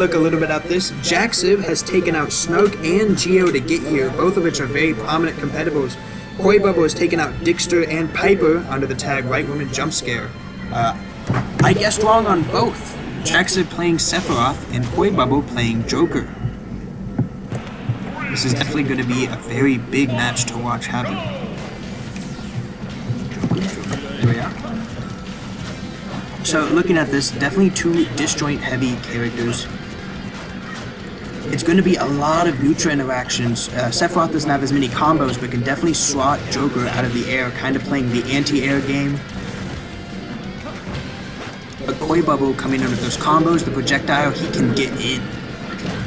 look a little bit at this, Jaxib has taken out Snoke and Geo to get here, both of which are very prominent competitors. Koibubble has taken out Dixter and Piper under the tag Right Woman Jump Scare. I guessed wrong on both. Jaxib playing Sephiroth and Koibubble playing Joker. This is definitely going to be a very big match to watch happen. There we are. So looking at this, definitely two disjoint heavy characters. It's going to be a lot of neutral interactions. Sephiroth doesn't have as many combos, but can definitely swat Joker out of the air, kind of playing the anti-air game. But Koibubble coming in with those combos, the projectile, he can get in.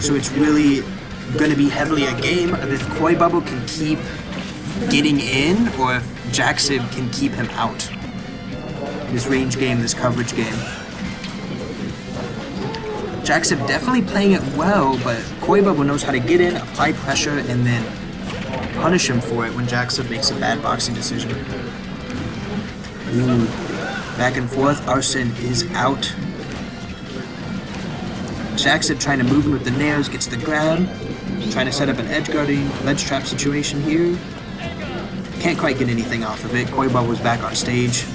So it's really going to be heavily a game of if Koibubble can keep getting in, or if Jaxib can keep him out. This range game, this coverage game. Jaxib definitely playing it well, but Koibubble knows how to get in, apply pressure, and then punish him for it when Jaxib makes a bad boxing decision. Ooh. Back and forth, Arsene is out. Jaxib trying to move in with the nails, gets the grab. Trying to set up an edge guarding, ledge trap situation here. Can't quite get anything off of it. Koibubble was back on stage.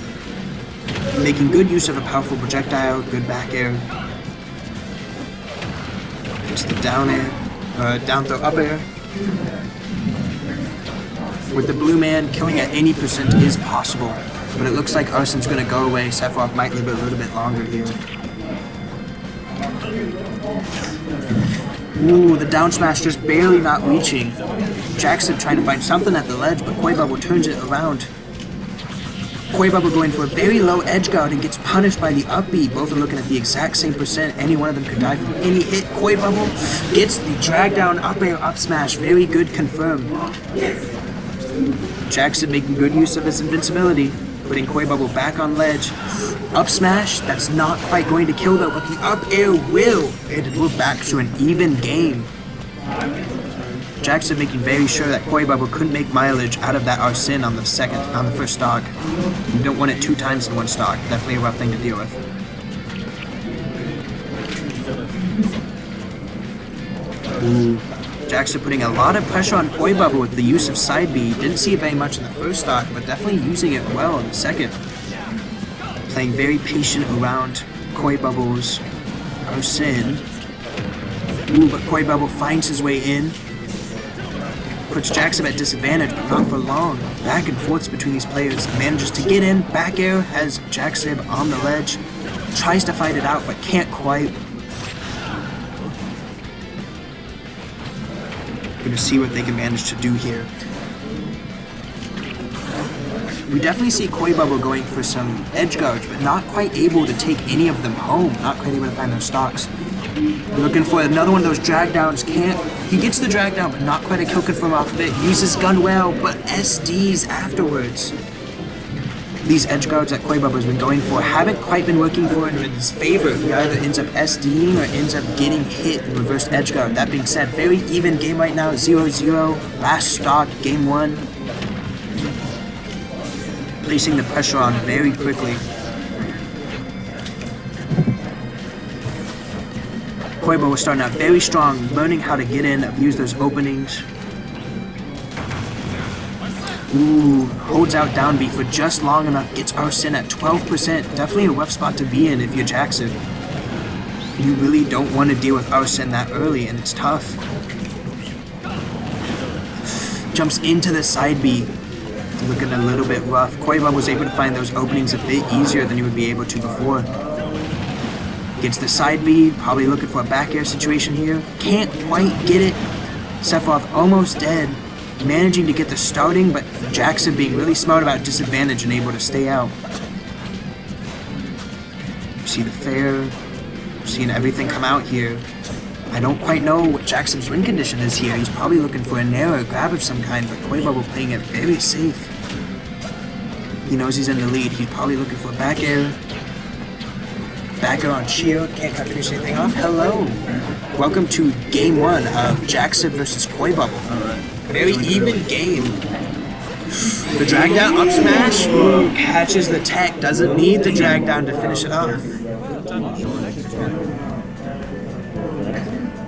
Making good use of a powerful projectile, good back air. Gets the down air, down throw up air. With the blue man, killing at any percent is possible, but it looks like Arsene's going to go away. Sephiroth might live a little bit longer here. Ooh, the down smash just barely not reaching. Jaxib trying to find something at the ledge, but Koibubble turns it around. Koibubble going for a very low edge guard and gets punished by the up B. Both are looking at the exact same percent. Any one of them could die from any hit. Koibubble gets the drag down up air up smash. Very good, confirmed. Jaxib making good use of his invincibility, putting Koibubble back on ledge. Up smash, that's not quite going to kill though, but the up air will. And we're back to an even game. Jaxib making very sure that Koibubble couldn't make mileage out of that Arsene on the first stock. You don't want it 2 times in one stock. Definitely a rough thing to deal with. Ooh. Jaxib putting a lot of pressure on Koibubble with the use of side B. Didn't see it very much in the first stock, but definitely using it well in the second. Playing very patient around Koibubble's Arsene. Ooh, but Koibubble finds his way in. Puts Jaxib at disadvantage, but not for long. Back and forths between these players. Manages to get in. Back air has Jaxib on the ledge. Tries to fight it out, but can't quite. Gonna see what they can manage to do here. We definitely see Koibubble going for some edge guards, but not quite able to take any of them home. Not quite able to find those stocks. Looking for another one of those drag downs. Can't. He gets the drag down, but not quite a kill confirm off of it. Uses gun well, but SDs afterwards. These edge guards that Koibubble has been going for haven't quite been working for him in his favor. He either ends up SDing or ends up getting hit in reverse edge guard. That being said, very even game right now. 0-0. Last stock, game 1. Placing the pressure on very quickly. Koibubble was starting out very strong, learning how to get in, abuse those openings. Ooh, holds out down B for just long enough, gets Arsene at 12%. Definitely a rough spot to be in if you're Jaxib. You really don't want to deal with Arsene that early, and it's tough. Jumps into the side B. Looking a little bit rough. Koibubble was able to find those openings a bit easier than he would be able to before. Gets the side B, probably looking for a back air situation here. Can't quite get it. Sephiroth almost dead. Managing to get the starting, but Jaxib being really smart about disadvantage and able to stay out. See the fair. Seeing everything come out here. I don't quite know what Jaxib's win condition is here. He's probably looking for a narrow grab of some kind, but Koibubble playing it very safe. He knows he's in the lead. He's probably looking for a back air. Back air on shield. Can't finish anything off. Hello. Welcome to game 1 of Jaxib versus Koibubble. Very even game. The drag down up smash catches the tech. Doesn't need the drag down to finish it off.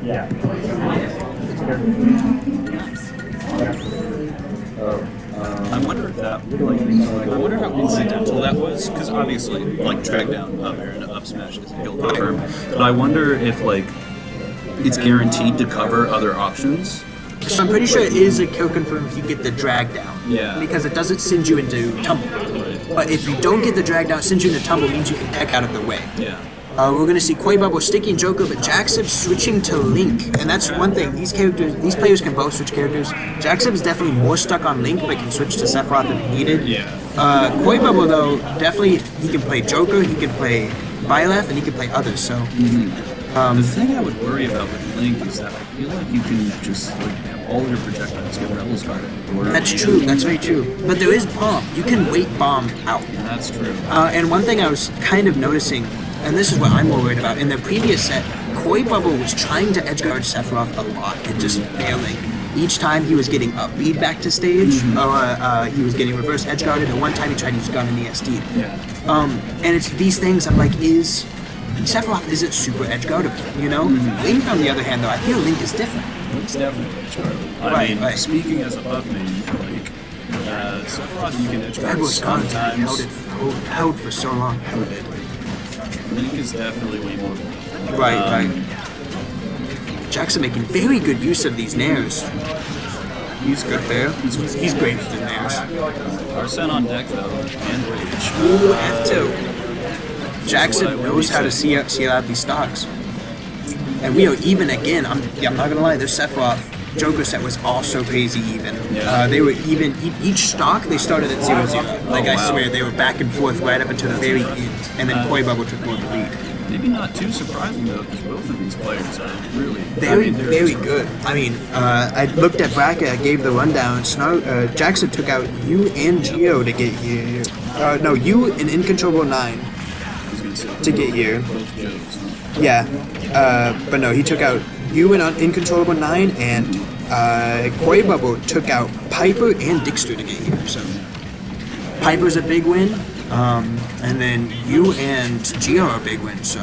I wonder if that, like, I wonder how incidental that was, because obviously, like, drag down up air and up smash is a kill confirm, but I wonder if, like, it's guaranteed to cover other options. So I'm pretty sure it is a kill confirm if you get the drag down. Yeah. Because it doesn't send you into tumble. But if you don't get the drag down, it sends you into tumble, means you can tech out of the way. Yeah. We're going to see Koibubble sticking Joker, but Jaxib switching to Link. And that's one thing. These players can both switch characters. Jaxib is definitely more stuck on Link, but can switch to Sephiroth if needed. Yeah. Koibubble, though, definitely, he can play Joker, he can play Byleth, and he can play others, so... The thing I would worry about with Link is that I feel like you can just, like, have all of your projectiles get Rebels guarded. That's true, that's very true. But there is Bomb. You can wait Bomb out. That's true. And one thing I was kind of noticing, and this is what I'm more worried about, in the previous set, Koibubble was trying to edgeguard Sephiroth a lot and just failing. Each time he was getting upbeat back to stage, or he was getting reverse edgeguarded, and one time he tried to use gun in ESD. Yeah. And it's these things I'm like, Sephiroth isn't super edgeguardable, you know? Link, on the other hand, though, I feel Link is different. It's definitely edgeguardable. I mean, speaking as a buff main, like, Sephiroth you can edgeguard sometimes. Held for so long. Link is definitely way more. Right. Jaxib making very good use of these nairs. He's good there. He's great with the nairs. Arsene on deck, though, and Rage. Ooh, F2. Jaxib knows how to see out these stocks. And we are even again. I'm not gonna lie, their Sephiroth Joker set was also crazy even. Yeah. They were even, each stock they started at 0-0. Like I swear, they were back and forth right up until the very end. And then Koibubble took more of the lead. Maybe not too surprising though, because both of these players are really very good. I mean, I looked at bracket, I gave the rundown. Jaxib took out you and Geo to get here. No, you and Incontrollable 9 to get here. Yeah, but no, he took out you and Incontrollable 9, and Koibubble took out Piper and Dixter to get here. So Piper's a big win. And then you and Geo are a big win, so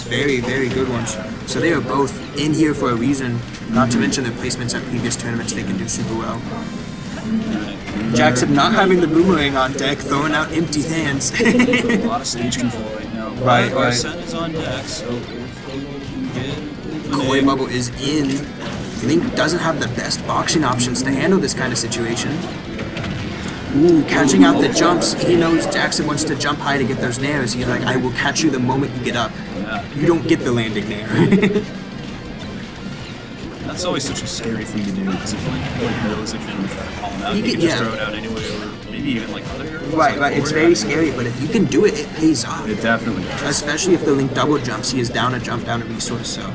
very, very good ones. So they are both in here for a reason, not to mention their placements at previous tournaments, they can do super well. Jaxib not having the boomerang on deck, throwing out empty hands. A lot of stage control right now. Right. Arsene is on deck, so Koibubble is in. Link doesn't have the best boxing options to handle this kind of situation. Ooh, catching out the jumps. He knows Jaxib wants to jump high to get those nairs. He's like, I will catch you the moment you get up. Yeah. You don't get the landing nair. That's always such a scary thing to do, because if Link knows if you're going to try to call him out, you can just throw it out anyway, or maybe even like other heroes. Right. It's very scary, but if you can do it, it pays off. It definitely does. Especially if the Link double jumps, he is down a jump, down a resource, so.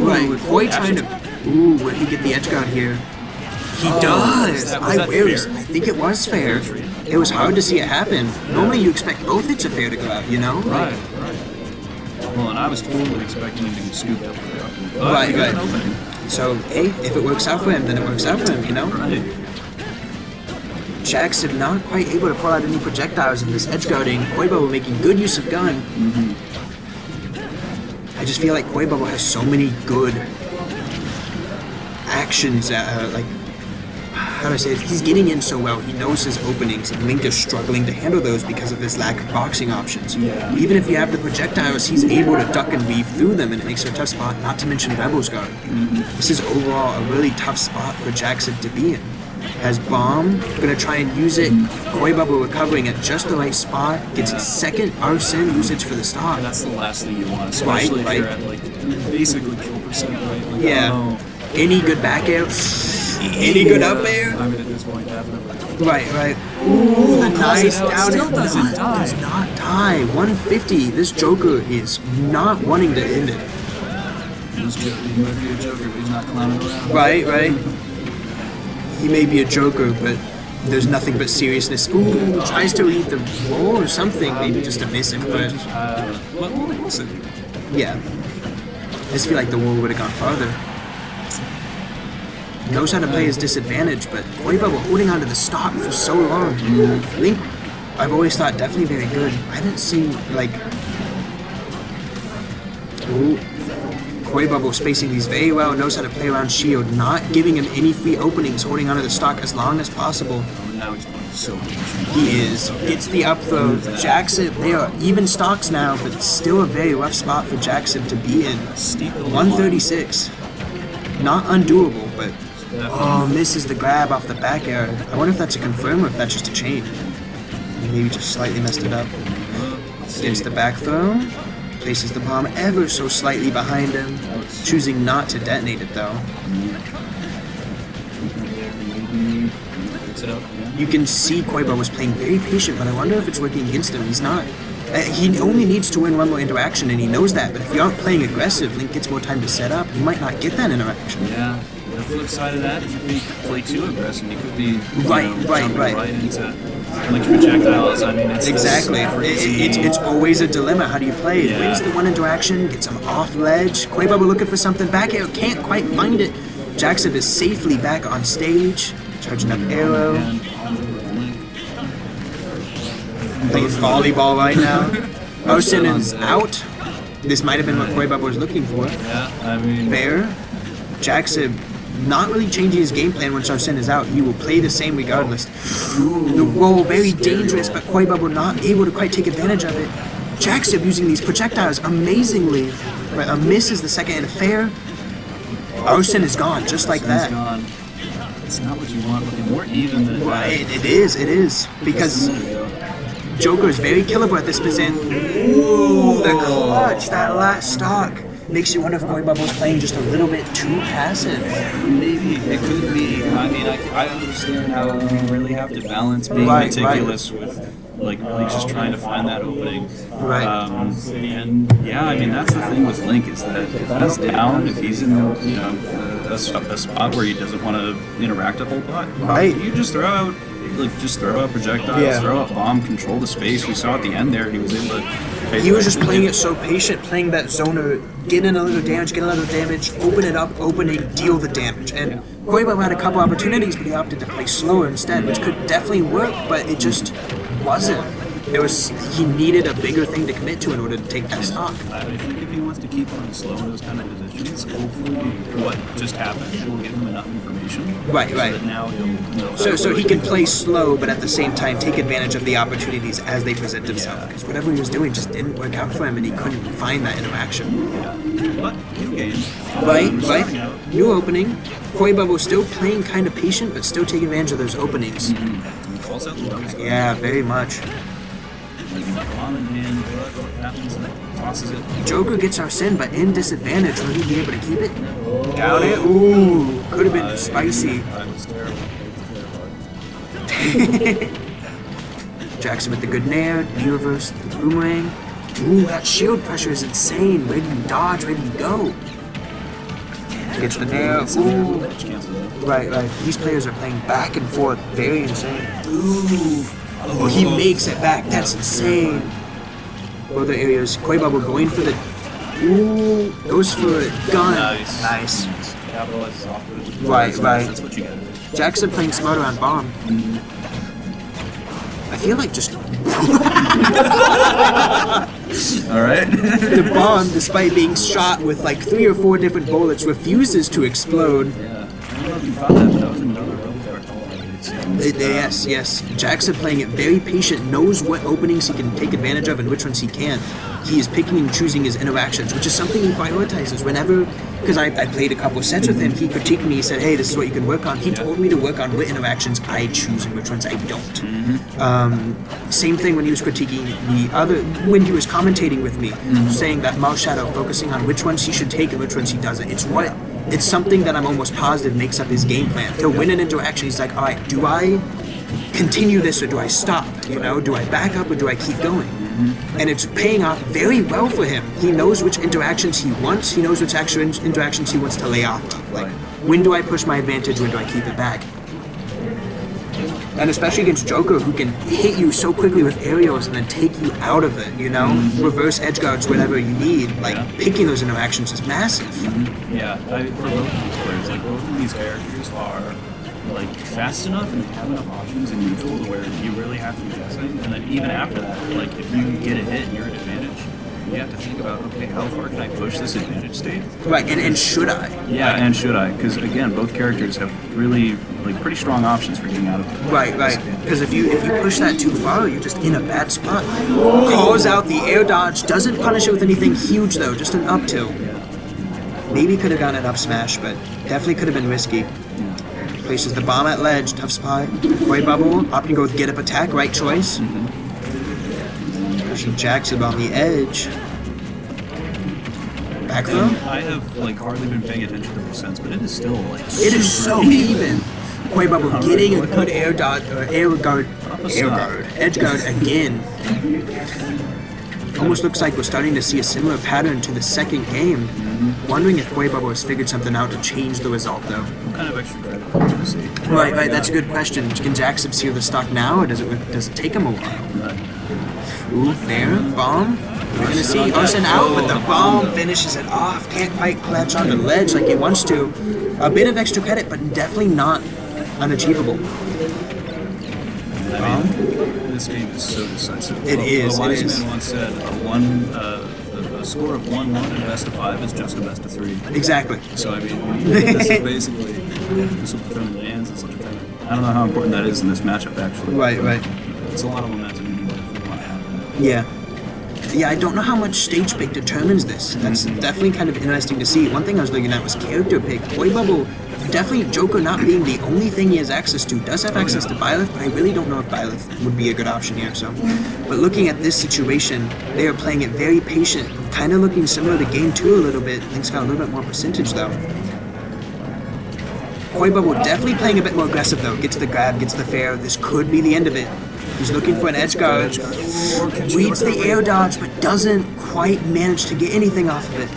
Right, Koi trying to... Ooh, will he get the edge guard here? He does! I think it was fair. It was hard to see it happen. Normally you expect both hits of fair to go out, you know? Right. Well, and I was totally expecting him to get scooped up. Right. So, hey, if it works out for him, then it works out for him, you know? Right. Jaxib not quite able to pull out any projectiles in this edge guarding. Koibubble making good use of gun. I just feel like Koibubble has so many good actions, like, how do I say it? He's getting in so well, he knows his openings, and Link is struggling to handle those because of his lack of boxing options. Yeah. Even if you have the projectiles, he's able to duck and weave through them, and it makes it a tough spot, not to mention Rebel's Guard. This is overall a really tough spot for Jaxib to be in. Has Bomb, gonna try and use it, Koibubble recovering at just the right spot, gets his second Arsene usage for the stock. And that's the last thing you want, especially if you're at like basically kill percent, right? Like, yeah. Any good back air? Any good up air? I mean, at this point, definitely. Right. Ooh, the nice down still doesn't die. Does not die. 150. This Joker is not wanting to end it. He might be a Joker, but he's not clowning around. Right. He may be a Joker, but there's nothing but seriousness. Ooh, tries to read the roll or something, maybe just to miss him, but... We'll see. Yeah. I just feel like the wall would have gone farther. Knows how to play his disadvantage, but Koibubble holding onto the stock for so long. Link, I've always thought definitely very good. I haven't seen, like... Ooh. Koibubble spacing these very well, knows how to play around shield, not giving him any free openings, holding onto the stock as long as possible. Now he's going so much. He is. Gets the up throw. Jaxib, they are even stocks now, but it's still a very rough spot for Jaxib to be in. 136. Not undoable, but misses the grab off the back air. I wonder if that's a confirm or if that's just a chain. Maybe just slightly messed it up. Gets the back throw. Places the bomb ever so slightly behind him, choosing not to detonate it though. You can see Koibubble was playing very patient, but I wonder if it's working against him. He's not. He only needs to win one more interaction, and he knows that. But if you aren't playing aggressive, Link gets more time to set up. You might not get that interaction. Yeah. The flip side of that, if you play too aggressive, you could be right into Link's projectiles. I mean, it's exactly. It's always a dilemma. How do you play? Yeah. Wins the one interaction, gets him off ledge. Koibubble looking for something back air, can't quite find it. Jaxib is safely back on stage, charging up arrow. Playing volleyball right now. Ocean is out. This might have been what Koibubble was looking for. Yeah, I mean... Fair. Jaxib not really changing his game plan once Arsene is out. He will play the same regardless. The roll, very dangerous, but Koibubble not able to quite take advantage of it. Jaxib using these projectiles amazingly. But a miss is the second and a fair. Arsene is gone, just like that. It's not what you want, looking more even than it is. Because Joker is very killable at this position. Ooh, the clutch, that last stock. Makes you wonder if Koibubble's playing just a little bit too passive. Maybe. It could be. I mean, I understand how we really have to balance being meticulous with, like, really just trying to find that opening. Right. And, yeah, I mean, that's the thing with Link, is that if he's down, if he's in, a spot where he doesn't want to interact a whole lot, you just throw out... just throw out projectiles, throw out bomb, control the space. We saw at the end there, he was able to... He was just playing it so patient, playing that zoner, get in a little damage, open it up, opening, deal the damage. And Koibubble had a couple opportunities, but he opted to play slower instead, which could definitely work, but it just wasn't. He needed a bigger thing to commit to in order to take that stock. I think if he wants to keep on slow in those kind of positions, hopefully what just happened will give him enough information. Right. So that now he'll so he can play slow, but at the same time take advantage of the opportunities as they present themselves. Because whatever he was doing just didn't work out for him, and he couldn't find that interaction. Yeah. But new game. Right. New opening. Koibubble still playing kind of patient, but still taking advantage of those openings. Falls out the yeah, very much. Joker gets Arsene, but in disadvantage. Will he be able to keep it? Down it. Ooh, could have been spicy. Jackson with the good nair, reverse the boomerang. Ooh, that shield pressure is insane. Ready to dodge, ready to go. Gets the nair. Ooh. Right. These players are playing back and forth. Very insane. Ooh. Oh, he makes it back. That's insane. Other areas. Koibubble going for the... Ooh. Goes for it. Gun. Nice. Capitalizes off of it. Right. That's what you gotta do. Jackson playing smarter on bomb. I feel like just... Alright. The bomb, despite being shot with like 3 or 4 different bullets, refuses to explode. Yeah. I don't know if you caught that, but that was another Yes. Jaxib playing it very patient, knows what openings he can take advantage of and which ones he can't. He is picking and choosing his interactions, which is something he prioritizes whenever, because I played a couple sets with him, he critiqued me, he said, hey, this is what you can work on. He told me to work on what interactions I choose and which ones I don't. Same thing when he was critiquing when he was commentating with me, saying that Mouse Shadow, focusing on which ones he should take and which ones he doesn't. It's something that I'm almost positive makes up his game plan. To win an interaction, he's like, all right, do I continue this or do I stop? Do I back up or do I keep going? And it's paying off very well for him. He knows which interactions he wants. He knows which interactions he wants to lay off of. Like, when do I push my advantage? When do I keep it back? And especially against Joker, who can hit you so quickly with aerials and then take you out of it, Reverse edge guards, whatever you need. Picking those interactions is massive. Yeah, for both of these players, both of these characters are, fast enough and they have enough options in neutral to where you really have to be guessing. And then even after that, if you get a hit and you're at advantage, you have to think about, okay, how far can I push this advantage state? Right, and should I? Yeah, and should I? Because again, both characters have really pretty strong options for getting out of it. Right. Because if you push that too far, you're just in a bad spot. Calls out the air dodge, doesn't punish it with anything huge though, just an up tilt. Maybe could have gotten an up smash, but definitely could have been risky. Places the bomb at ledge, tough spot. Koibubble, opting to go with get up attack, right choice. Pushing Jaxib on the edge. Back throw? I have hardly been paying attention to percents, but it is still It is so even. Koibubble getting a good air dodge or edge guard again. Almost looks like we're starting to see a similar pattern to the second game. Wondering if Koibubble has figured something out to change the result, though. What kind of extra credit do you see? Right. That's a good question. Can Jaxib seal the stock now, or does it take him a while? Ooh, there, bomb. We're gonna see Arsene out, but the bomb finishes it off. Can't quite clutch on the ledge like he wants to. A bit of extra credit, but definitely not unachievable. This game is so decisive. It is. A wise man once said, a score of 1-1 in a best of 5 is just a best of 3. Exactly. So, I mean, this is basically, this will determine the hands. It's I don't know how important that is in this matchup, actually. Right. It's a lot of momentum you want to have. Yeah, I don't know how much stage pick determines this. That's definitely kind of interesting to see. One thing I was looking at was character pick. Koibubble, definitely Joker not being the only thing he has access to. Does have access to Byleth, but I really don't know if Byleth would be a good option here. But looking at this situation, they are playing it very patient, kind of looking similar to Game 2 a little bit. Link's got a little bit more percentage though. Koibubble definitely playing a bit more aggressive though. Gets the grab, gets the fair. This could be the end of it. He's looking for an edge guard. Reads the air dodge, but doesn't quite manage to get anything off of it.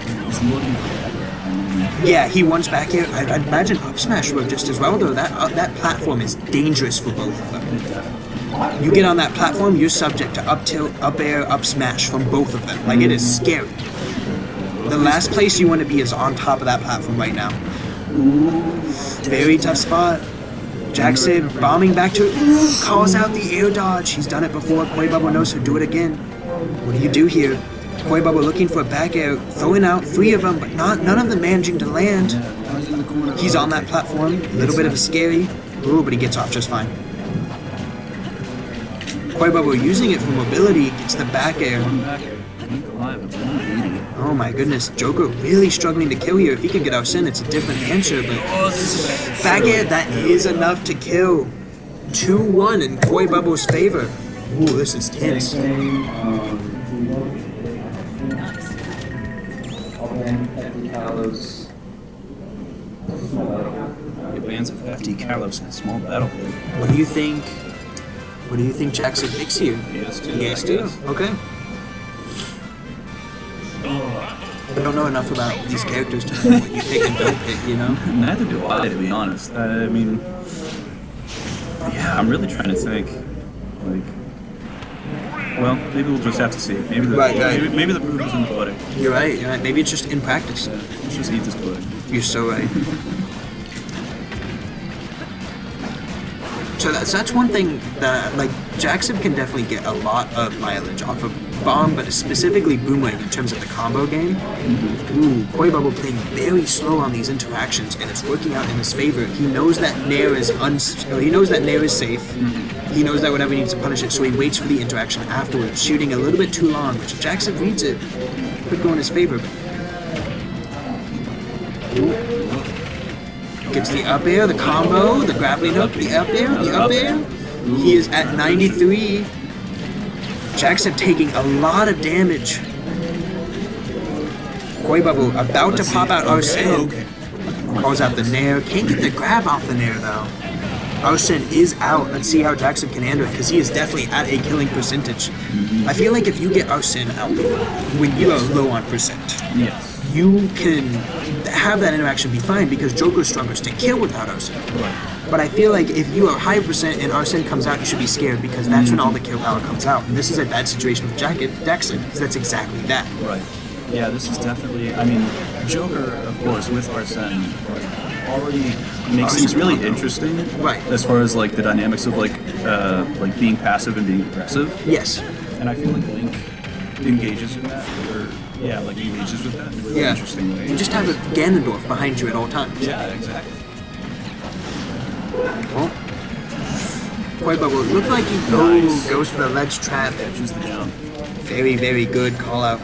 Yeah, he wants back here. I'd imagine up smash work just as well, though. That platform is dangerous for both of them. You get on that platform, you're subject to up tilt, up air, up smash from both of them. It is scary. The last place you want to be is on top of that platform right now. Very tough spot. Jaxib bombing back to it. Calls out the air dodge. He's done it before. Koibubble knows he'll do it again. What do you do here? Koibubble looking for a back air, throwing out 3 of them, but none of them managing to land. He's on that platform. A little bit of a scary. Ooh, but he gets off just fine. Koibubble using it for mobility, gets the back air. Oh my goodness, Joker really struggling to kill here. If he could get Arsene, it's a different answer, but back air, that is enough to kill. 2-1 in Koibubble's favor. Ooh, this is tense. Advance of FD Kalos in a small battlefield. What do you think Jaxib picks here? Yes, too. Okay. I don't know enough about these characters to know what you pick and don't pick, you know? Neither do I, to be honest. I mean, yeah, I'm really trying to think. Well, maybe we'll just have to see. Maybe the proof is in the pudding. You're right. Maybe it's just in practice. Let's just eat this pudding. You're so right. So that's one thing that, Jaxib can definitely get a lot of mileage off of Bomb, but specifically Boomerang in terms of the combo game. Ooh, Koibubble playing very slow on these interactions, and it's working out in his favor. He knows that Nair is safe. He knows that whenever he needs to punish it, so he waits for the interaction afterwards, shooting a little bit too long, which if Jaxib reads it, could go in his favor. Gets the up air, the combo, the grappling hook, the up air. He is at 93. Jaxib taking a lot of damage. Koibubble about to pop out Arsene. Calls out the Nair. Can't get the grab off the Nair though. Arsene is out. Let's see how Jaxib can handle it, because he is definitely at a killing percentage. I feel like if you get Arsene out when you are low on percent, you can have that interaction be fine, because Joker struggles to kill without Arsene. But I feel like if you are high percent and Arsene comes out, you should be scared, because that's when all the kill power comes out. And this is a bad situation with Jaxib, because that's exactly that. Right. Yeah, this is definitely, I mean, Joker, of course, with Arsene, already makes things really interesting. Right. As far as, the dynamics of, being passive and being aggressive. Yes. And I feel like Link engages in that, or yeah, like engages with that in a really interesting way. You just have a Ganondorf behind you at all times. Yeah, exactly. Oh. Koibubble, looked like he goes for the ledge trap. Catches the jump. Very, very good call out.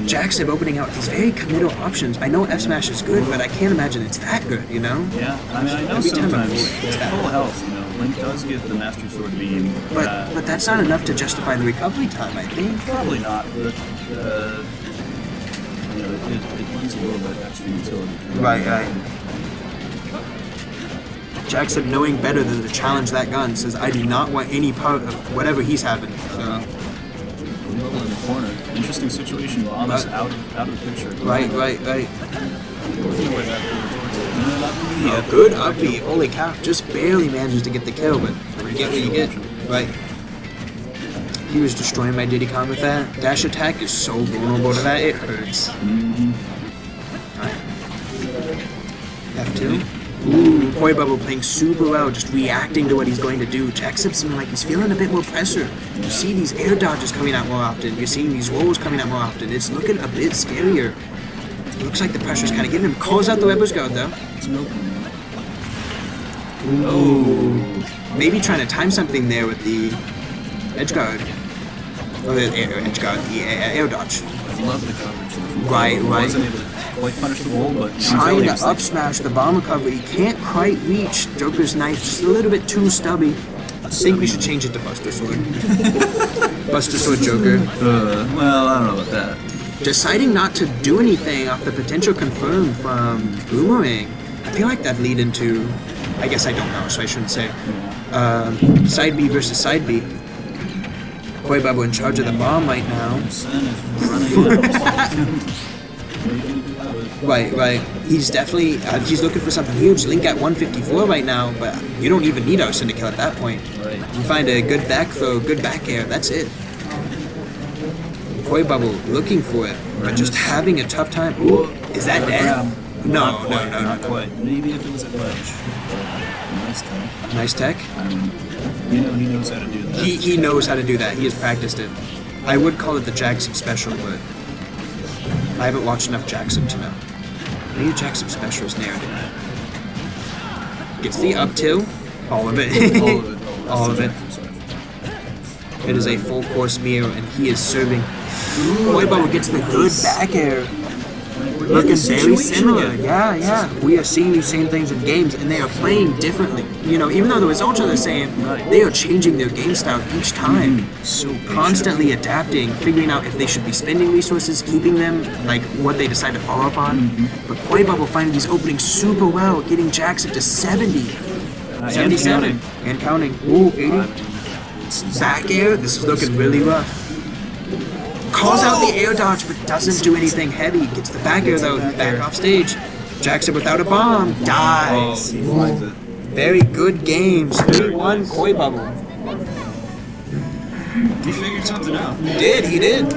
Jaxib opening out these very committal options. I know F Smash is good, but I can't imagine it's that good, you know? Yeah, I mean, I know Every time sometimes it's at full health, you know, Link does get the Master Sword beam. But that's not enough to justify the recovery time, I think. Probably not, but you know, it lends a little bit extra utility. Right. Jaxib, knowing better than to challenge that gun, says, I do not want any part of whatever he's having. So. In the corner. Interesting situation. Bomb is out of the picture. Right. Yeah, good up B. Holy cow. Just barely manages to get the kill, but you get what you get. Right. He was destroying my Diddy Kong with that. Dash attack is so vulnerable to that, it hurts. Right. F2. Ooh, Koibubble playing super well, just reacting to what he's going to do. Jaxib seeming like he's feeling a bit more pressure. You see these air dodges coming out more often. You're seeing these rolls coming out more often. It's looking a bit scarier. It looks like the pressure's kind of getting him. Calls out the Weber's Guard, though. Ooh. Maybe trying to time something there with the edge guard. Or the edge guard, the air dodge. I love the coverage. Right. Wasn't able to quite punish the roll, but trying to up smash the bomb recovery. Can't quite reach Joker's knife, just a little bit too stubby. I think we should change it to Buster Sword. Buster Sword Joker. Well, I don't know about that. Deciding not to do anything off the potential confirm from Boomerang. I feel like that lead into, I guess I don't know, so I shouldn't say. Side B versus side B. Koibubble in charge of the bomb right now. Right. He's definitely, he's looking for something huge. Link at 154 right now, but you don't even need Arsene to kill at that point. You find a good back throw, good back air, that's it. Koibubble looking for it, but just having a tough time. Ooh, is that dead? No. Not quite. Maybe if it was at ledge. Nice tech. You know, he knows how to do that. He knows how to do that. He has practiced it. I would call it the Jaxib special, but I haven't watched enough Jaxib to know. Maybe Jaxib special is narrative. Gets the up tilt. All of it. All of it. It is a full course meal, and he is serving. Koibubble gets the good back air. Looking very similar. Yeah. We are seeing these same things in games, and they are playing differently. You know, even though the results are the same, they are changing their game style each time. So constantly adapting, figuring out if they should be spending resources, keeping them, like what they decide to follow up on. But Koibubble finding these openings super well, getting Jaxib to 70. 77. And counting. Ooh, 80. Back air, this is looking really rough. Calls out the air dodge, but doesn't do anything heavy. Gets the back air though, back off stage. Jaxib without a bomb, dies. Very good games. 3-1 Koibubble. He figured something out. He did.